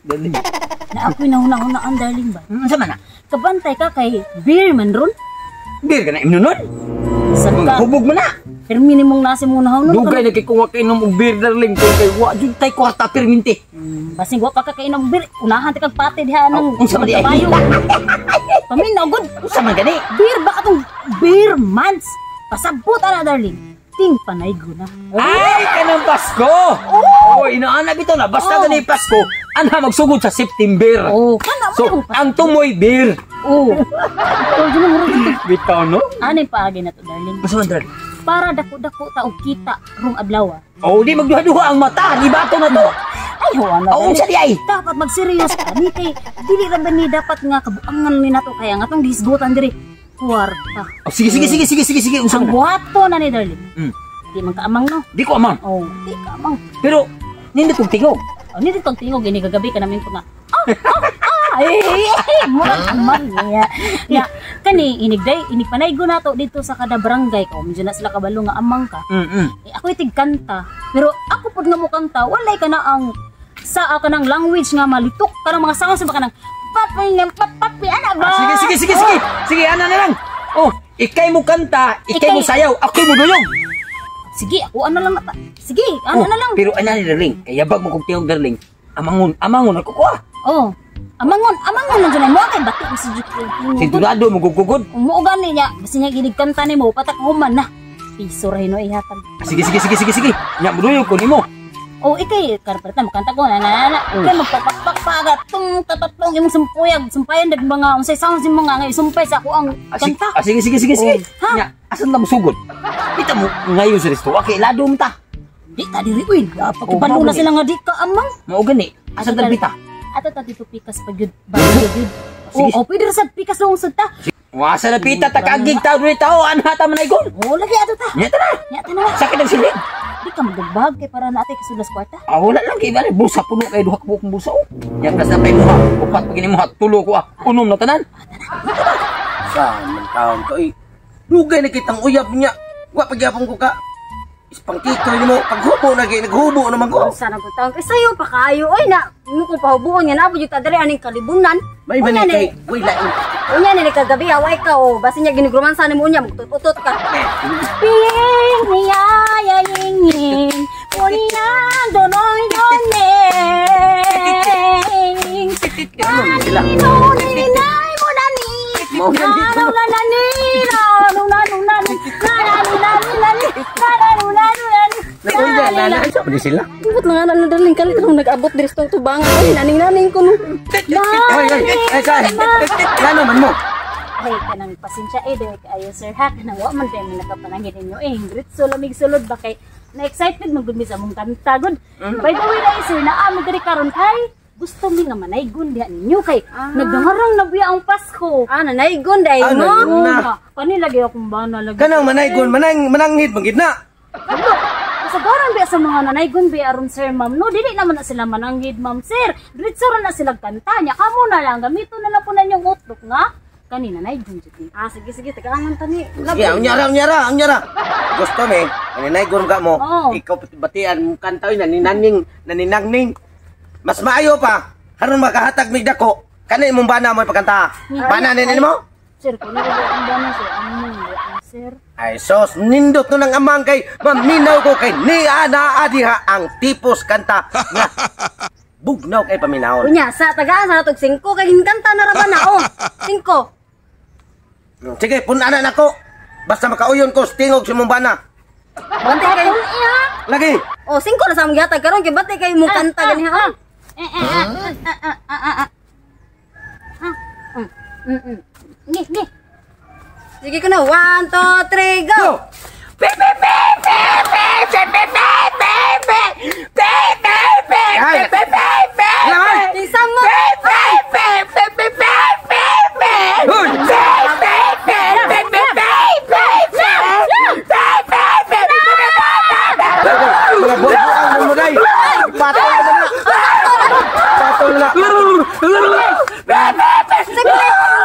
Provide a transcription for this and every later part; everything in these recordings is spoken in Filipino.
Darling. Na ako'y nahuna-hunaan, darling ba? Sa mana? Kabantay ka kay beer man ron. Beer ka na imnunod? Saka, Hubog mo na. pero minimong nasi muna ho. Dugay na kay kung inom og beer, darling. Kay wa jud tay kwarta perminti. Basing wa pa ka kainom beer. Unahan ti kag pati diha ng unsa man di ay? Paminaw gud. Unsa man gani? Beer ba katong beer months? Pasabot ana, darling. Ting panay guna. Ay, kanang Pasko! Oh, inaana bitaw na. Basta ganay Pasko, anha magsugod sa September. Oh, kana mo So, yung ang tumoy beer. Oh. Ito dyan ang murag. Bitaw, no? Ano yung paagi na to, darling? Basta man, darling. Para dako-dako ta og kita rong adlaw. Oh, di magduha-duha ang mata. Di bato na to. Ay, huwag na. Oh, unsa di ay? Dapat magseryos ka. Ni kay, dili ra ba ni dapat nga kabuangan ni nato kaya nga tong disgutan diri. Kwarta. Oh, sige. Unsa Ang man? buhato na ni darling. Mm. Di man kaamang no. Di ko amang. Oh, di kaamang. Pero, hindi kong tingog. Oh, ni ditong tingog ini gagabi ka namin ko nga. Ay, murag amang niya. Ya, kani inig panay go nato dito sa kada barangay ko. Medyo na sila kabalo nga amang ka. Eh, ako itig kanta. Pero ako pud nga mo kanta, walay ka na ang sa ka ng language nga malitok karang mga sounds ba kanang papi ana ba? Sige, ana na lang. Oh, ikay mo kanta, ikay mo sayaw, ako mo duyong. Sige, ako ano lang ata. Sige, ano na lang. Pero ana ni darling, kaya bag mo kong tingog darling. Amangon ako kuha. Oh. Amangon lang dyan mo kay bati si Juki. Sinturado mo gugugod. Umuo gani niya, basta niya ginig kanta nimo patak human na. Piso ra hino ihatag. Sige. Nya mo duyong ko nimo. Oh, ikay karperta makanta ko na. Ikay magpapakpagat tung tatatong imong sumpayan dag mga unsay sounds imong nga sumpay sa ako ang kanta. Sige. Ha? Nya, asan ta mo sugod? Kita mo ngayon sa resto. Okay, lado mo ta. Di ta diri uy. Pagibalo na sila nga di ka amang. Mao gani. Asan ta bita? Ato ta dito pikas pagyud. Bagyud. Oh, pwede ra sad pikas lungsod ta. Wasa na pita takagig tao ni tao anha ta manaygon. Oh, lagi ato ta. Nya ta na. Sakit ang silid. Di ka magdagbag kay para natin kasulas kwarta. Wala lang kay bali busa puno kay duha ka bukong busa. Nya kas na pay mo ha. Upat pag mo ha tulo ko unom na tanan. Sa man taon to eh. Dugay na kitang uyab niya. Wa pagyapon ko ka. Ispangkito mo paghubo na kay naghubo naman ko. Sana ko taon kay sayo pa kayo oy na mo ko pahubuon yan abo jud ta diri aning kalibunan. May bani kay uy lain. Unya ni kagabi away ka o basi niya ginigruman sa nimo unya magtutot ka. Ping niya yaying kunina donoy doneng. Sila. Ninay mo na ni. Mo na dito. Nalala. Sa di sila. Ibut na nga na daling kalit nung nag-abot diri sa tubangan. Ay, naning-naning ko nung. Ay, kay. Ano man mo? Ay, kanang pasensya dahil kayo sir ha. Kanang wa man tayo nakapanangin ninyo Ingrid. So, lamig sulod ba kay na-excited magudmi sa mong kanta. Good. By the way na sir, naamo diri karon kay gusto mi nga manaygon diha ninyo kay nagangarang na biya ang Pasko. Nanaygon dahil mo. Panilagay akong bana lagi. Kanang manaygon, mananghid magid na. Kasagaran biya sa mga nanaygon biya aron sir ma'am. No, dili naman na sila mananghid ma'am sir. Diretso ra na sila kanta niya. Kamo na lang gamito na lang po na yung utlok nga. Kanina nanaygon jud. Sige, tagaan tani. Yeah, unyara. Gusto mi, nanaygon ka mo. Ikaw batian mo kantaw naninangning. Mas maayo pa. Haron makahatag mig dako. Kani imong bana mo pagkanta. Bana nini mo? Sir, kung ang bana sir, sir. Ay sos, nindot nun ang amang kay maminaw ko kay ni ana adiha ang tipos kanta nga bugnaw kay paminaw. Unya, sa tagaan sa natog 5 kay hinkanta na ra ba na 5. Sige, punanan ako. Basta makauyon ko tingog si mong bana. Bantay kayo iya. Lagi. 5 na sa mong gihatag karon kay bantay kayo mo kanta gani ha. Gi. Sige ko na. 1, 2, 3, go! Isang mo!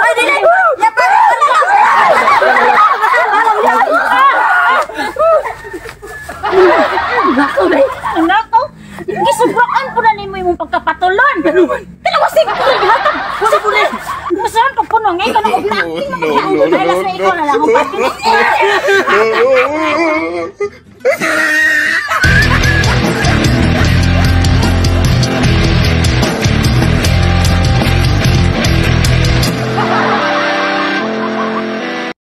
Ay, dili! Nakaw! Nakaw! Sobraan po na nimo imong pagkapatulon. Kalawasig ko na hatag. Wala po na. Masarap pag puno ngayon ka na mag-acting mag-acting. Dahil na ikaw na lang ang pati.